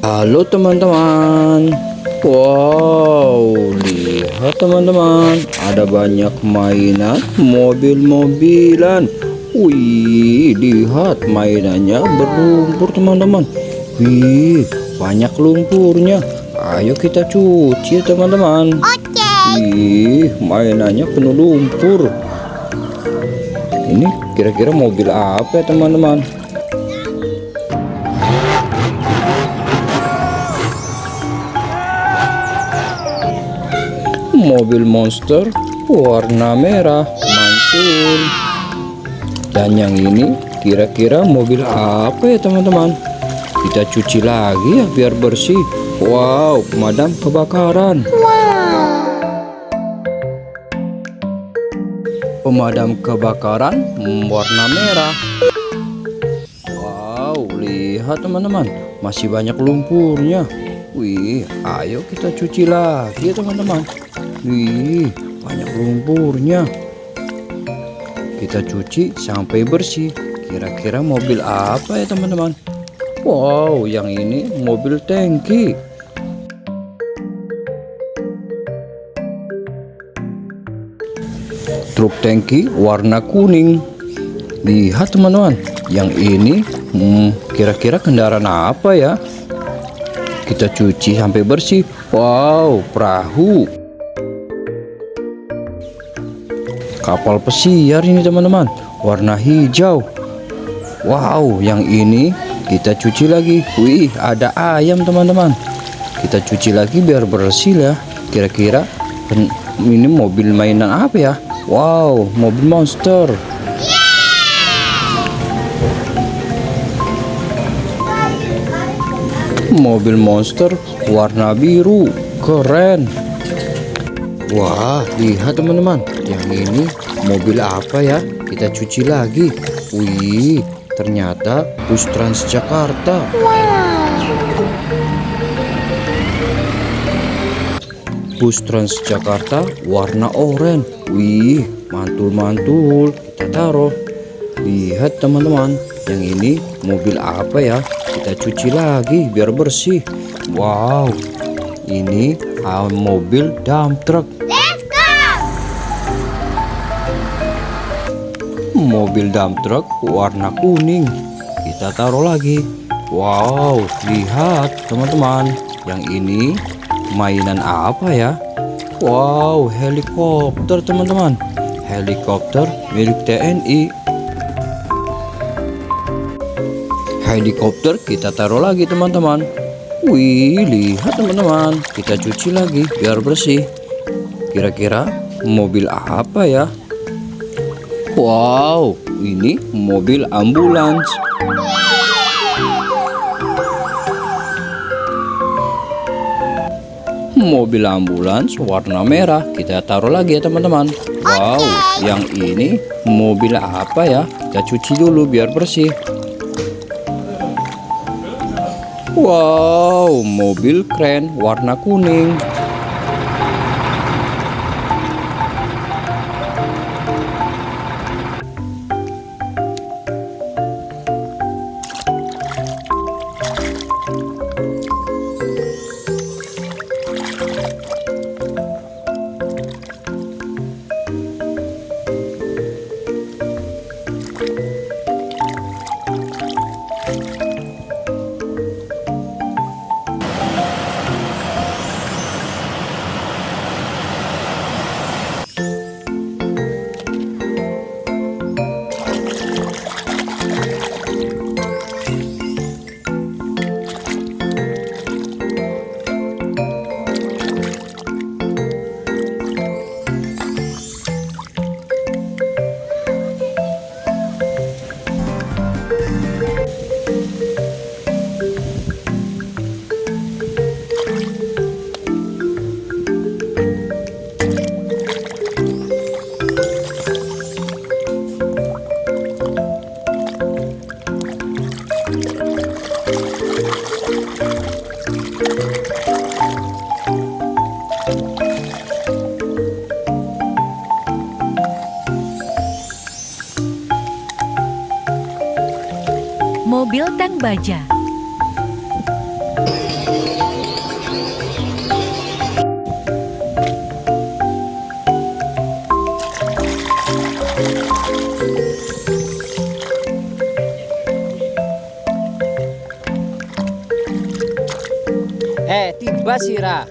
Halo teman-teman. Wow, lihat teman-teman, ada banyak mainan mobil-mobilan. Wih, lihat mainannya berlumpur teman-teman. Wih, banyak lumpurnya. Ayo kita cuci ya teman-teman. Oke. Wih, mainannya penuh lumpur. Ini kira-kira mobil apa ya teman-teman? Mobil monster warna merah mantul. Dan yang ini kira-kira mobil apa ya teman-teman? Kita cuci lagi ya biar bersih. Wow, pemadam kebakaran. Pemadam kebakaran warna merah. Wow, lihat teman-teman, masih banyak lumpurnya. Wih, ayo kita cuci lagi ya teman-teman. Wih, banyak lumpurnya. Kita cuci sampai bersih. Kira-kira mobil apa ya teman-teman? Wow, yang ini mobil tangki. Truk tangki warna kuning. Lihat teman-teman, yang ini kira-kira kendaraan apa ya? Kita cuci sampai bersih. Wow, perahu. Kapal pesiar ini teman-teman, warna hijau. Wow, yang ini kita cuci lagi. Wih, ada ayam teman-teman. Kita cuci lagi biar bersih ya. Kira-kira ini mobil mainan apa ya? Wow, mobil monster. Mobil monster warna biru, keren. Wah, lihat teman-teman, yang ini mobil apa ya? Kita cuci lagi. Wih, ternyata bus Transjakarta. Bus Transjakarta warna oranye. Wih, mantul-mantul. Kita taruh. Lihat teman-teman, yang ini mobil apa ya? Kita cuci lagi biar bersih. Wow, ini mobil dump truck. Let's go. Mobil dump truck warna kuning. Kita taruh lagi. Wow, lihat teman-teman, yang ini mainan apa ya? Wow, helikopter teman-teman. Helikopter milik TNI. Helikopter kita taruh lagi teman-teman. Wih, lihat teman-teman, kita cuci lagi biar bersih. Kira-kira mobil apa ya? Wow, ini mobil ambulans. Mobil ambulans warna merah. Kita taruh lagi ya teman-teman. Wow, yang ini mobil apa ya? Kita cuci dulu biar bersih. Wow, mobil keren warna kuning. Mobil tank baja. Tiba Sira.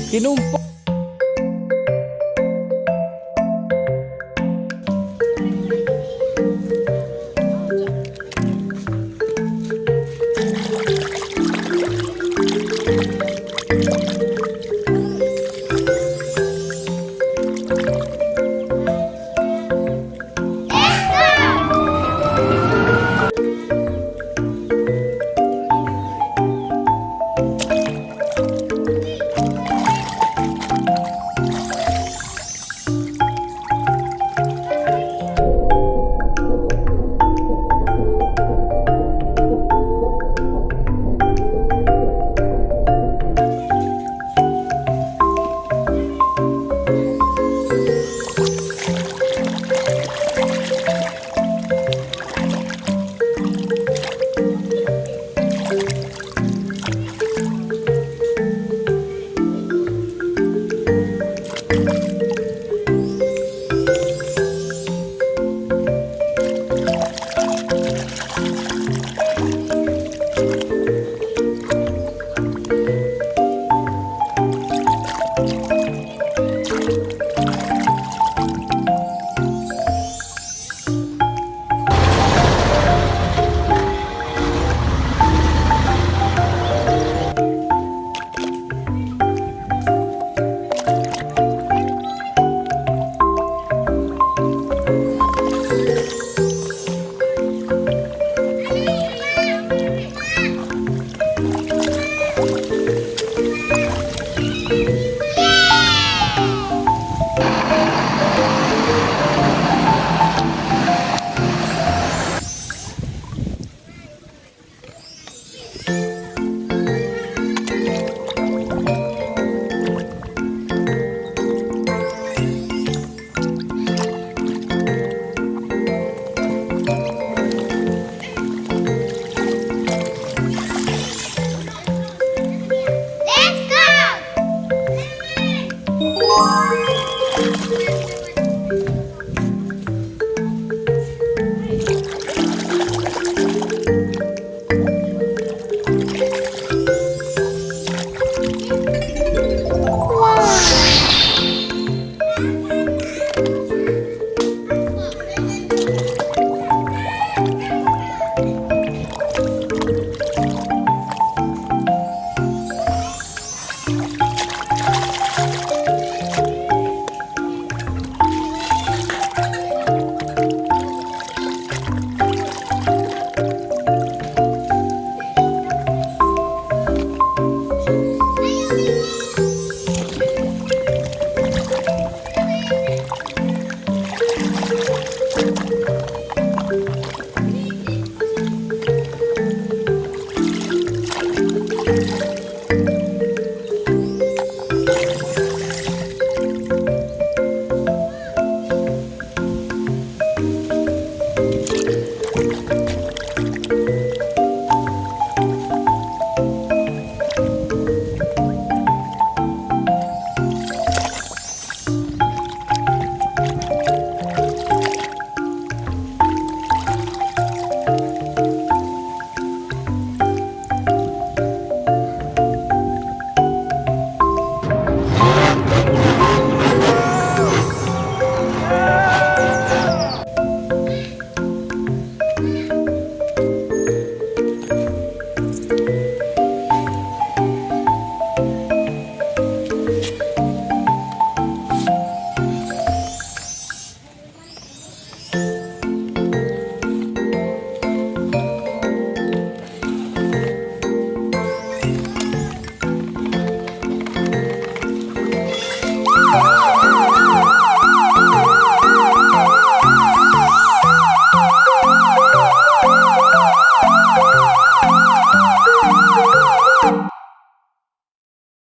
Kinumpok.